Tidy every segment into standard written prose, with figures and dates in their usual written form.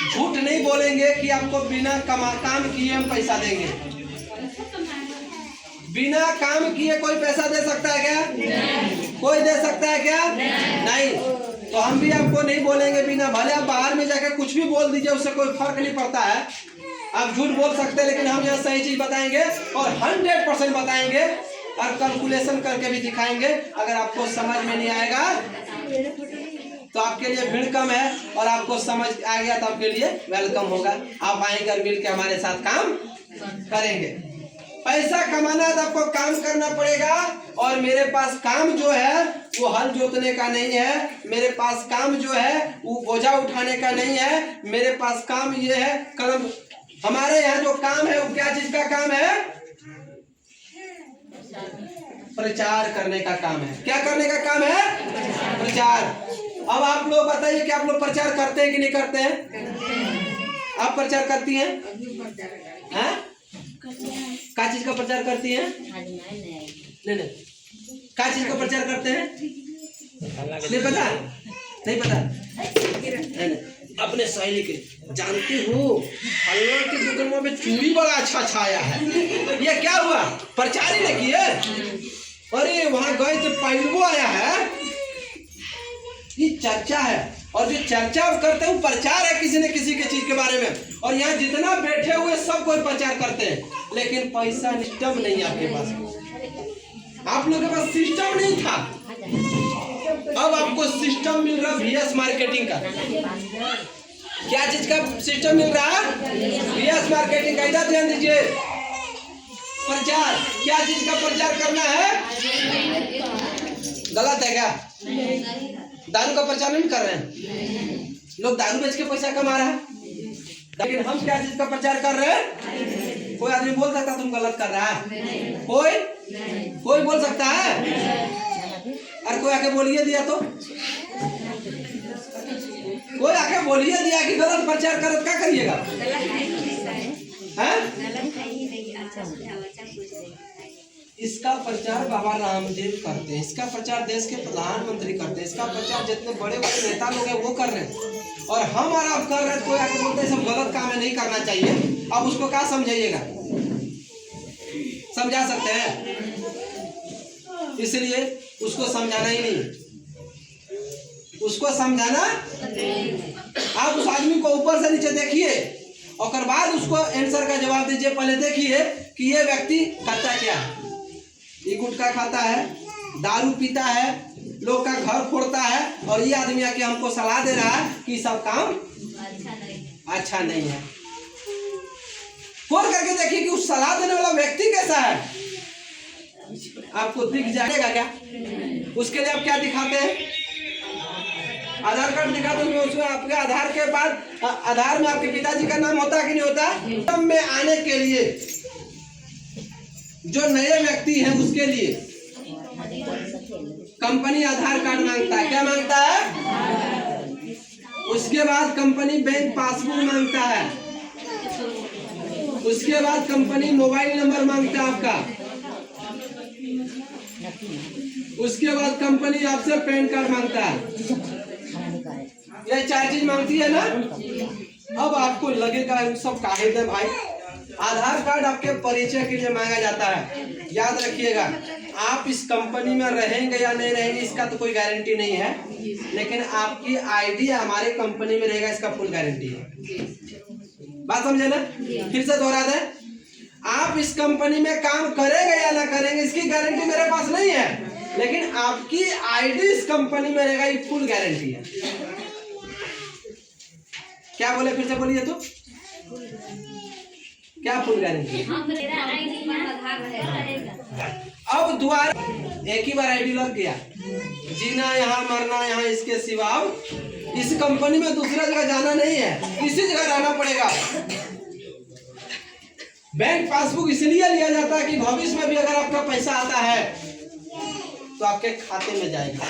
झूठ नहीं बोलेंगे कि आपको बिना काम किए हम पैसा देंगे। बिना काम किए कोई पैसा दे सकता है क्या? कोई दे सकता है क्या? नहीं। तो हम भी आपको नहीं बोलेंगे बिना, भले आप बाहर में जाकर कुछ भी बोल दीजिए, उससे कोई फर्क नहीं पड़ता है। आप झूठ बोल सकते हैं, लेकिन हम यहाँ सही चीज बताएंगे और 100% बताएंगे और कैलकुलेशन करके भी दिखाएंगे। अगर आपको समझ में नहीं आएगा तो आपके लिए भीड़ कम है, और आपको समझ आ गया तो आपके लिए वेलकम होगा। आप आएंगे और मिल के हमारे साथ काम करेंगे। पैसा कमाना है तो आपको काम करना पड़ेगा। और मेरे पास काम जो है वो हल जोतने का नहीं है, मेरे पास काम जो है वो बोझा उठाने का नहीं है। मेरे पास काम ये है, कलम हमारे यहाँ जो काम है वो क्या चीज का काम है? प्रचार करने का काम है। क्या करने का काम है? प्रचार। अब आप लोग बताइए कि आप लोग प्रचार करते हैं कि नहीं करते हैं? आप प्रचार करती हैं? हैं? क्या चीज का प्रचार करती हैं? नहीं, क्या चीज का प्रचार करते हैं? नहीं पता? नहीं पता? नहीं। अपने सहेली के जानते हो अल्लाह के दुकान में चूड़ी बड़ा अच्छा छाया है, ये क्या हुआ? प्रचार ही नहीं किए। अरे वहां गए तो पहलू आया है, ये चर्चा है। और जो चर्चा करते हैं वो प्रचार है किसी न किसी के चीज के बारे में। और यहाँ जितना बैठे हुए सब कोई प्रचार करते हैं, लेकिन पैसा सिस्टम नहीं आपके पास। आप लोगों के पास सिस्टम नहीं था, अब आपको सिस्टम मिल रहा VS मार्केटिंग का। क्या चीज का सिस्टम मिल रहा है? VS मार्केटिंग का। इधर ध्यान दीजिए, प्रचार। क्या चीज का प्रचार करना है? गलत है क्या? दारू का प्रचार नहीं कर रहे हैं लोग, दारू बेच के पैसा कमा रहा है, लेकिन हम क्या चीज का प्रचार कर रहे हैं? कोई आदमी बोल सकता तुम गलत कर रहा है? कोई बोल सकता है? और कोई आके बोलिए दिया तो, कोई आके बोलिए दिया कि गलत प्रचार करो, क्या करिएगा? इसका प्रचार बाबा रामदेव करते हैं, इसका प्रचार देश के प्रधानमंत्री करते हैं, इसका प्रचार जितने बड़े बड़े नेता लोग हैं वो कर रहे हैं। और हम और आप कर रहे हैं, कोई आके बोलते हैं सब गलत काम है, नहीं करना चाहिए। अब उसको क्या समझाइएगा? समझा सकते हैं? इसलिए उसको समझाना ही नहीं, उसको समझाना। आप उस आदमी को ऊपर से नीचे देखिए और बाद उसको आंसर का जवाब दीजिए। पहले देखिए कि ये व्यक्ति करता क्या है। ये गुटखा खाता है, दारू पीता है, लोग का घर फोड़ता है, और ये आदमी आके हमको सलाह दे रहा है कि सब काम अच्छा नहीं है। फोड़ करके देखिए कि उस सलाह देने वाला व्यक्ति कैसा है, आपको दिख जाएगा क्या? उसके लिए आप क्या दिखाते हैं? आधार कार्ड दिखाते हैं। उसमें आपके आधार के बाद आधार में आपके पिताजी का नाम होता है कि नहीं होता? में आने के लिए जो नए व्यक्ति हैं उसके लिए कंपनी आधार कार्ड मांगता है। क्या मांगता है? उसके बाद कंपनी बैंक पासबुक मांगता है, उसके बाद कंपनी मोबाइल नंबर मांगता है आपका, उसके बाद कंपनी आपसे पैन कार्ड मांगता है। ये 4 चीज मांगती है ना। अब आपको लगेगा सब काहे दे भाई। आधार कार्ड आपके परिचय के लिए मांगा जाता है। याद रखिएगा, आप इस कंपनी में रहेंगे या नहीं रहेंगे इसका तो कोई गारंटी नहीं है, लेकिन आपकी आईडी हमारे कंपनी में रहेगा, इसका फुल गारंटी है। बात समझे ना? फिर से दोहरा दें, आप इस कंपनी में काम करेंगे या ना करेंगे इसकी गारंटी मेरे पास नहीं है, लेकिन आपकी आईडी इस कंपनी में रहेगा, ये फुल गारंटी है। क्या बोले? फिर से बोलिए तो, क्या फुल गारंटी? अब दोबारा एक ही बार आईडी लग गया, जीना यहाँ मरना यहाँ, इसके सिवा अब इस कंपनी में दूसरा जगह जाना नहीं है, इसी जगह रहना पड़ेगा। बैंक पासबुक इसलिए लिया जाता है कि भविष्य में भी अगर आपका पैसा आता है तो आपके खाते में जाएगा।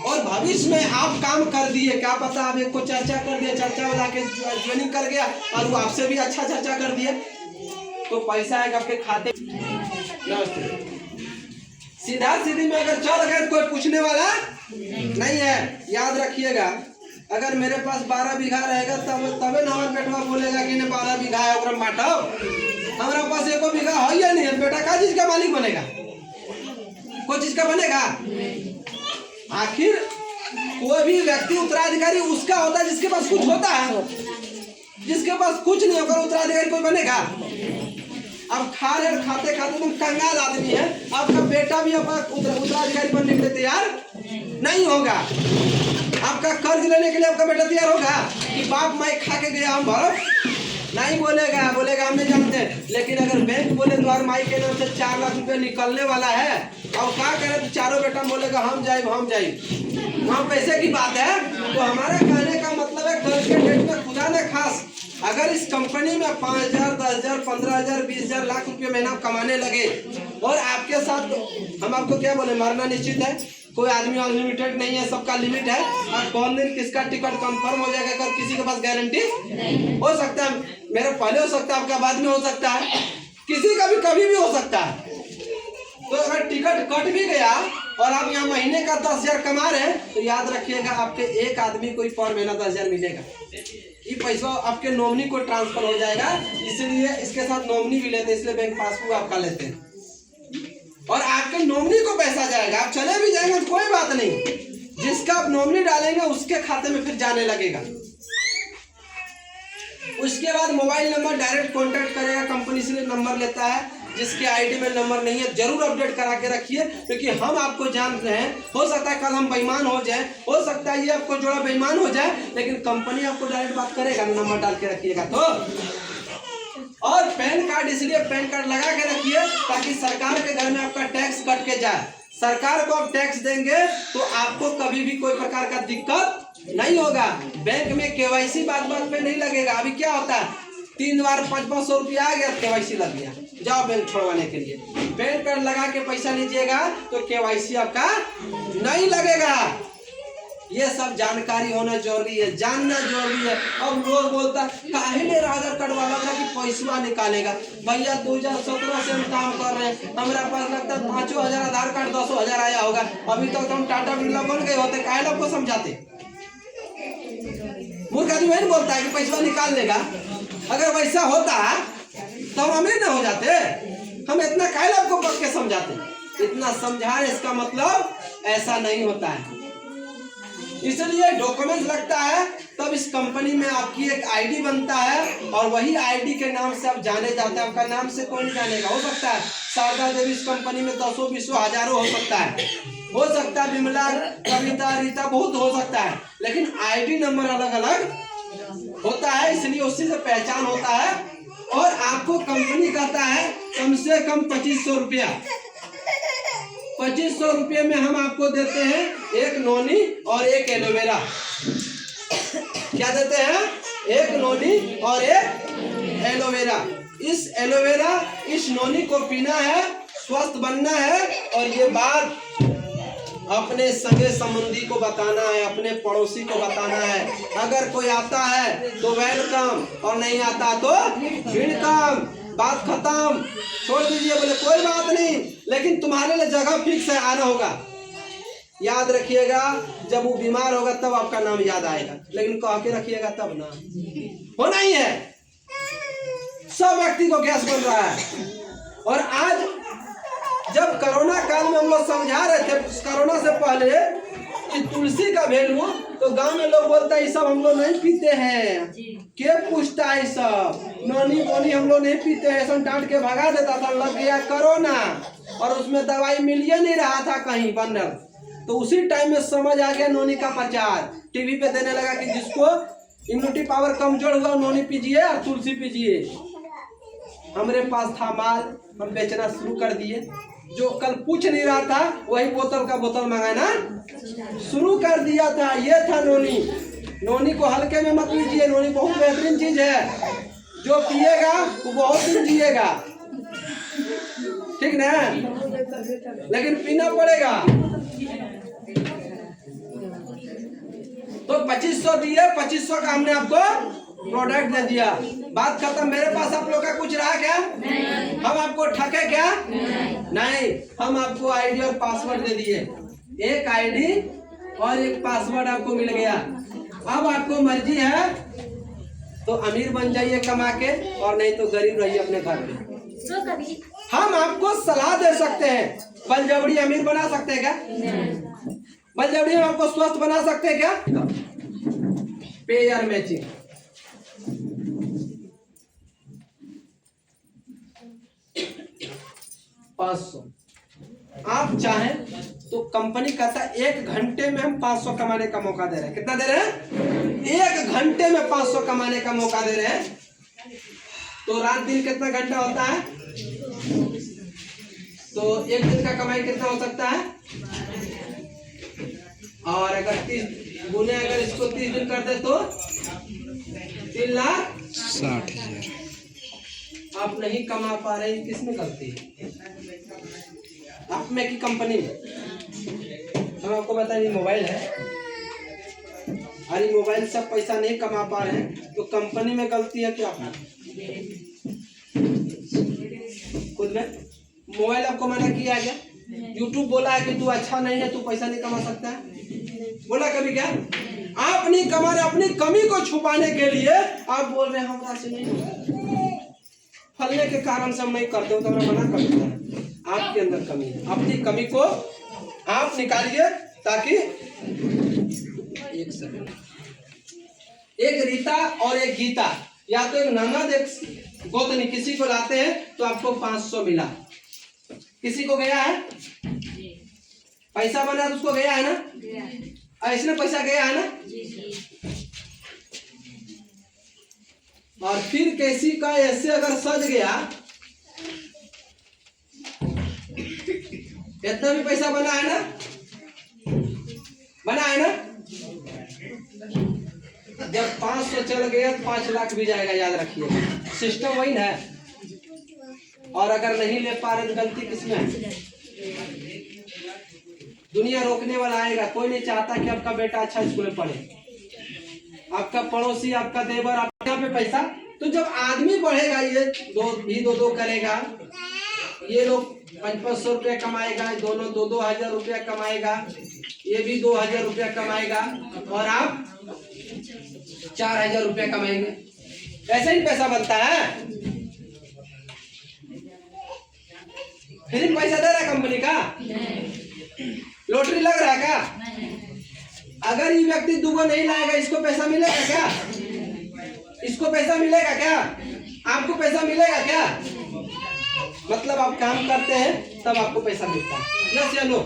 और भविष्य में आप काम कर दिए, क्या पता आप एक को चर्चा कर दिया, चर्चा वाला के ज्वाइनिंग कर गया और वो आपसे भी अच्छा चर्चा कर दिया, तो पैसा आएगा आपके खाते। सीधा सीधी में अगर चल गए तो कोई पूछने वाला नहीं है। याद रखिएगा, अगर मेरे पास 12 बीघा रहेगा तबे ना बेटवा बोलेगा कि ने 12 बीघा है ओकरा बांटो, हमारा पास एको बीघा है या नहीं है, बेटा का चीज का मालिक बनेगा? कोई चीज का बनेगा? आखिर कोई भी व्यक्ति उत्तराधिकारी उसका होता है जिसके पास कुछ होता है, जिसके पास कुछ नहीं होकर उत्तराधिकारी कोई बनेगा? अब खा रहे खाते खाते तुम कंगाल आदमी है, आपका बेटा भी आपका उत्तराधिकारी बनने के लिए तैयार नहीं होगा। आपका कर्ज लेने के लिए आपका बेटा तैयार होगा कि बाप माई खा के गया हम भरो? नहीं बोलेगा, बोलेगा हम नहीं जानते। लेकिन अगर बैंक बोले द्वार माई के नाम से 4 लाख रुपया निकलने वाला है और क्या करे तो चारों बेटा बोलेगा हम जाए वहाँ पैसे की बात है। तो हमारा कहने का मतलब है कर्ज के डेट में खुदा न खास अगर इस कंपनी में 5,000, 10,000, 15,000, 20,000 लाख रुपये महीना कमाने लगे और आपके साथ, हम आपको क्या बोले, मरना निश्चित है, कोई आदमी अनलिमिटेड नहीं है, सबका लिमिट है। और कौन दिन किसका टिकट कंफर्म हो जाएगा कर किसी के पास गारंटी हो सकता है। मेरा पहले हो सकता है, आपका बाद में हो सकता है, किसी का भी कभी भी हो सकता है। तो अगर टिकट कट भी गया और आप यहाँ महीने का 10,000 कमा रहे हैं तो याद रखिएगा आपके एक आदमी को पर महीना 10,000 मिलेगा। ये पैसा आपके नॉमिनी को ट्रांसफर हो जाएगा, इसलिए इसके साथ नॉमिनी भी लेते हैं, इसलिए बैंक पासबुक आपका लेते हैं और आपके नॉमिनी को पैसा जाएगा। आप चले भी जाएंगे तो कोई बात नहीं, जिसका आप नॉमिनी डालेंगे उसके खाते में फिर जाने लगेगा। उसके बाद मोबाइल नंबर डायरेक्ट कांटेक्ट करेगा, कंपनी से नंबर लेता है। जिसके आईडी में नंबर नहीं है जरूर अपडेट करा के रखिए, क्योंकि हम आपको जान रहे हैं। हो सकता है कल हम बेईमान हो जाए, हो सकता है ये आपको जोड़ा बेईमान हो जाए, लेकिन कंपनी आपको डायरेक्ट बात करेगा, नंबर डाल के रखिएगा। तो और पैन कार्ड, इसलिए पैन कार्ड लगा के रखिए ताकि सरकार के घर में आपका टैक्स कट के जाए। सरकार को आप टैक्स देंगे तो आपको कभी भी कोई प्रकार का दिक्कत नहीं होगा। बैंक में केवाईसी बात पे नहीं लगेगा। अभी क्या होता है, 3 बार 500 रुपया आ गया, केवाईसी लग गया, जाओ बैंक छोड़वाने के लिए। पैन कार्ड लगा के पैसा लीजिएगा तो केवाईसी आपका नहीं लगेगा। ये सब जानकारी होना जरूरी है, जानना जरूरी है। अब लोग बोलता काहे ले आधार कार्ड वाला था कि पैसा निकालेगा। भैया 2017 से हम काम कर रहे हैं, हमारा पास लगता है 5,000 आधार कार्ड 10,000 आया होगा। अभी तक तो हम टाटा बिरला बन गए होते, काहे लोग को समझाते? मूर्ख आदमी वही बोलता है कि पैसा निकाल लेगा। अगर वैसा होता तो हम अमीर न हो जाते। हम इतना काहे लोग को पक के समझाते? इतना समझाए इसका मतलब ऐसा नहीं होता है। इसलिए डॉक्यूमेंट लगता है, तब इस कंपनी में आपकी एक आईडी बनता है और वही आईडी के नाम से आप जाने जाते हैं। आपका नाम से कोई नहीं जानेगा। हो सकता है शारदा देवी इस कंपनी में 10, 20, हजारों हो सकता है, हो सकता है विमला, कविता, रीता, बहुत हो सकता है, लेकिन आईडी नंबर अलग अलग होता है, इसलिए उससे से पहचान होता है। और आपको कंपनी कहता है कम से कम 2,500 रुपया। 2,500 रुपये में हम आपको देते हैं एक नोनी और एक एलोवेरा। क्या देते हैं? एक नोनी और एक एलोवेरा। इस एलोवेरा, इस नोनी को पीना है, स्वस्थ बनना है और ये बात अपने सगे संबंधी को बताना है, अपने पड़ोसी को बताना है। अगर कोई आता है तो वेलकम और नहीं आता तो वेलकम, बात खत्म, छोड़ दीजिए। बोले कोई बात नहीं, लेकिन तुम्हारे लिए जगह फिक्स है, आना होगा। याद रखिएगा, जब वो बीमार होगा तब आपका नाम याद आएगा, लेकिन कह के रखिएगा तब ना। होना ही है, सब व्यक्ति को गैस बन रहा है। और आज जब कोरोना काल में हम लोग समझा रहे थे, कोरोना से पहले, कि तुलसी का वैल्यू, तो गांव में लोग बोलते हैं सब हम लोग नहीं पीते हैं। के पूछता है सब? नोनी बोनी हम लोग नहीं पीते हैं, सब डांट के भगा देता था। लग गया कोरोना और उसमें दवाई मिल ही नहीं रहा था कहीं बनल, तो उसी टाइम में समझ आ गया नोनी का प्रचार। टीवी पे देने लगा कि जिसको इम्यूनिटी पावर कमजोर हुआ नोनी पीजिए और तुलसी पीजिए। हमारे पास था माल, हम बेचना शुरू कर दिए। जो कल पूछ नहीं रहा था वही बोतल का बोतल मंगाना शुरू कर दिया था। ये था नोनी। नोनी को हल्के में मत लीजिए, नोनी बहुत बेहतरीन चीज है, जो पिएगा वो बहुत दिन जिएगा, ठीक ना, लेकिन पीना पड़ेगा। तो 2,500 दिए, 2,500 का हमने आपको प्रोडक्ट दे दिया, बात खत्म। मेरे पास आप लोग का कुछ रहा क्या? नहीं। हम आपको ठगे क्या? नहीं। हम आपको आईडी और पासवर्ड दे दिए, एक आईडी और एक पासवर्ड आपको मिल गया। अब आपको मर्जी है तो अमीर बन जाइए कमा के, और नहीं तो गरीब रहिए अपने घर में। कभी हम आपको सलाह दे सकते हैं, बलजबरी अमीर बना सकते हैं क्या? बलजबरी हम आपको स्वस्थ बना सकते हैं क्या? पे यार मैचिंग 500 आप चाहें तो कंपनी कहता है 1 घंटे में हम 500 कमाने का मौका दे रहे हैं। कितना दे रहे हैं? 1 घंटे में 500 कमाने का मौका दे रहे हैं। तो रात दिन कितना घंटा होता है? तो एक दिन का कमाई कितना हो सकता है? और अगर 30 गुने अगर इसको 30 दिन कर दे तो 3,60,000। आप नहीं कमा पा रहे, किसमें गलती है? आप में की कंपनी में? हम आपको बताएं मोबाइल है, अरे मोबाइल से पैसा नहीं कमा पा रहे हैं तो कंपनी में गलती है क्या? खुद में मोबाइल आपको मना किया गया, यूट्यूब बोला है कि तू अच्छा नहीं है, तू पैसा नहीं कमा सकता है, बोला कभी क्या? आप नहीं कमा रहे, अपनी कमी को छुपाने के लिए आप बोल रहे हैं हमारा से नहीं, फलने के कारण से हम नहीं करते हो तो हमें मना कर देता है। आपके अंदर कमी है, अपनी कमी को आप निकालिए ताकि एक सेकंड, एक रीता और एक गीता, या तो एक ननद एक गोतनी, किसी को लाते हैं तो आपको 500 मिला, किसी को गया है पैसा बना तो उसको गया है ना, इसने पैसा गया है ना। और फिर किसी का ऐसे अगर सज गया, इतना भी पैसा बना है ना, बना है ना। जब 500 चल गया तो 5 लाख भी जाएगा, याद रखिए, सिस्टम वही ना है। और अगर नहीं ले पा रहे तो गलती किसमें है? दुनिया रोकने वाला आएगा, कोई नहीं चाहता कि आपका बेटा अच्छा स्कूल में पढ़े, आपका पड़ोसी, आपका देवर, आपके यहाँ पे पैसा। तो जब आदमी बढ़ेगा, ये दो करेगा, ये लोग 500 रुपया कमाएगा, दोनों 2,000 रुपया कमाएगा, ये भी 2,000 रुपया कमाएगा, और आप 4,000 रुपया कमाएंगे। ऐसे ही पैसा बनता है। फिर पैसा दे रहा है कंपनी का, लॉटरी लग रहा है क्या? अगर ये व्यक्ति दुगो नहीं लाएगा, इसको पैसा मिलेगा क्या? इसको पैसा मिलेगा क्या? आपको पैसा मिलेगा क्या? मतलब आप काम करते हैं तब आपको पैसा मिलता है, यस या नो?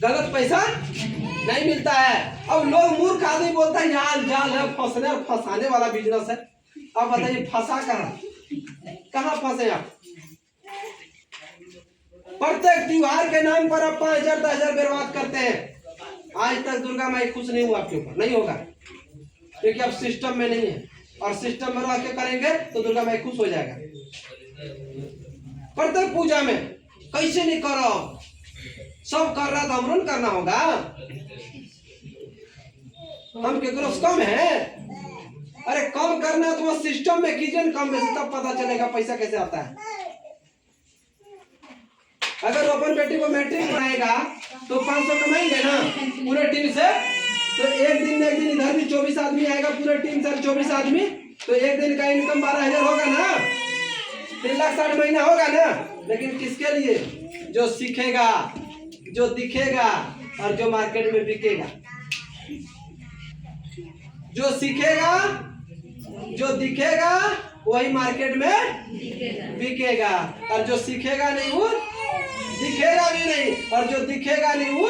गलत पैसा नहीं मिलता है। अब लोग मूर्ख आदमी बोलता है जाल जाल है, फंसने और फंसाने वाला बिजनेस है। अब बताइए फंसा कहाँ फंसे आप? प्रत्येक त्योहार के नाम पर आप 5,000 10,000 बर्बाद करते हैं। आज तक दुर्गा माई खुश नहीं हुआ आपके ऊपर, नहीं होगा, क्योंकि आप सिस्टम में नहीं है, और सिस्टम में रह के करेंगे तो दुर्गा माई खुश हो जाएगा। प्रत्येक पूजा में कैसे नहीं करो, सब कर रहा तो हमरो करना होगा। हम केकरो कम है? अरे कम करना है तो सिस्टम में कीजिए, कम बेसी, तब पता चलेगा पैसा कैसे आता है। अगर अपन बेटी को मैट्रिक पढ़ाएगा तो 500 कमाएंगे ना पूरे टीम से, तो एक दिन इधर भी 24 आदमी आएगा, पूरे टीम से 24 आदमी, तो एक दिन का इनकम 12,000 होगा ना, 3,60,000 महीना होगा ना। लेकिन किसके लिए? जो सीखेगा, जो दिखेगा, और जो मार्केट में बिकेगा। जो सीखेगा, जो दिखेगा, वही मार्केट में बिकेगा, और जो सीखेगा नहीं वो दिखेगा भी नहीं, और जो दिखेगा नहीं वो